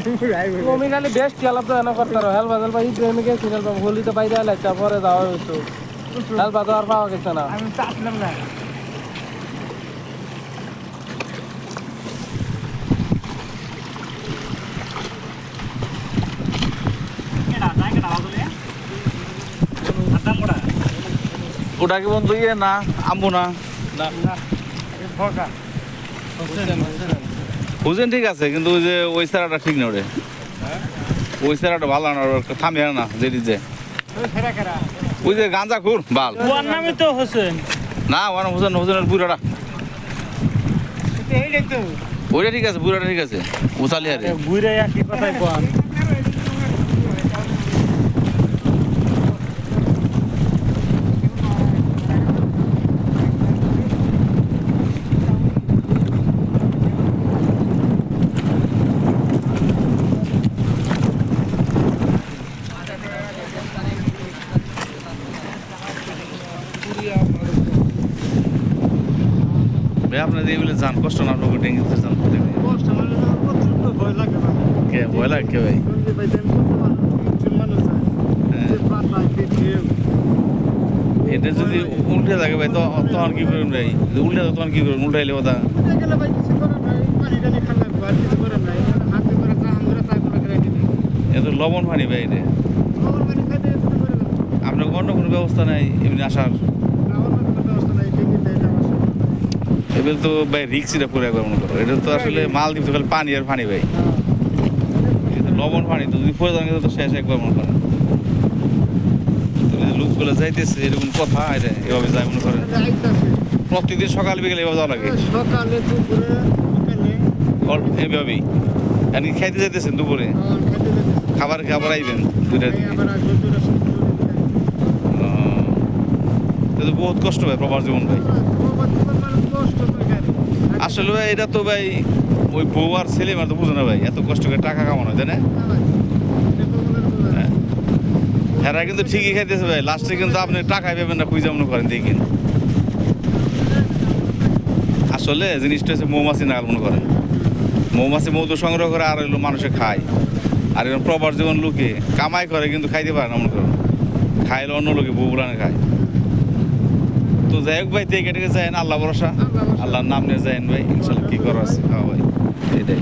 তুমি খালি বেস্ট খেলা তো এনে করতে পারো হেলবা হেলবা এই প্রেমিকে সিরিয়াল পাবো হোলি তো পাই যায় পরে যাওয়া হইতো হেলবা তো আর পাওয়া গেছে না আমি তো আসলাম না ওটা কি বন্ধু ইয়ে না আম্বু না হুসেন ঠিক আছে কিন্তু ওই যে ওই সারাটা ঠিক না ওরে ওই সারাটা ভালো না থামিয়ে না যেটি যে ওই যে গাঁজা খুর বাল ওর নামই তো হোসেন না ওর হোসেন হোসেনের বুড়াটা ওইটা ঠিক আছে বুড়াটা ঠিক আছে উচালি আরে বুড়ে কি কথাই কোন ভাই আপনার এইগুলো যান কষ্ট না আপনাকে ডেঙ্গিতে যান কে ভয় লাগে কে ভাই এটা যদি উল্টে থাকে ভাই তো তখন কি করবেন ভাই উল্টে তখন কি করবেন উল্টাইলে কথা এ তো লবণ পানি ভাই এটা আপনার অন্য কোনো ব্যবস্থা নাই এমনি আসার এবার তো ভাই রিক্সিটা করে একবার মনে করো এটা তো আসলে মাল দিতে খালি পানি আর পানি ভাই লবণ পানি তো যদি পরে যান তো শেষ একবার মনে করেন লোকগুলো যাইতেছে এরকম কথা এটা এভাবে যায় মনে করেন প্রত্যেকদিন সকাল বিকেলে এভাবে যাওয়া লাগে এইভাবেই এমনি খাইতে যাইতেছেন দুপুরে খাবার খাবার আইবেন দুইটার দিকে বহুত কষ্ট ভাই প্রবাস জীবন ভাই আসলে ভাই এটা তো ভাই ওই বউ আর ছেলে মার তো বুঝো না ভাই এত কষ্ট করে টাকা কামানো তাই না হ্যাঁ কিন্তু ঠিকই খাইতেছে ভাই লাস্টে কিন্তু আপনি টাকাই পাবেন না খুঁজে মনে করেন দেখেন আসলে জিনিসটা হচ্ছে মৌমাছি নাগাল মনে করেন মৌমাছি মধু সংগ্রহ করে আর হইলো মানুষে খায় আর এরকম প্রবাস জীবন লোকে কামাই করে কিন্তু খাইতে পারে না মনে করেন খাইলে অন্য লোকে বউ বুলানে খায় তো যাই হোক ভাই দেখে টেকে যায়েন আল্লাহ ভরসা আল্লাহর নাম নিয়ে যায়েন ভাই ইনশাল্লাহ কি করার আছে হ্যাঁ ভাই এটাই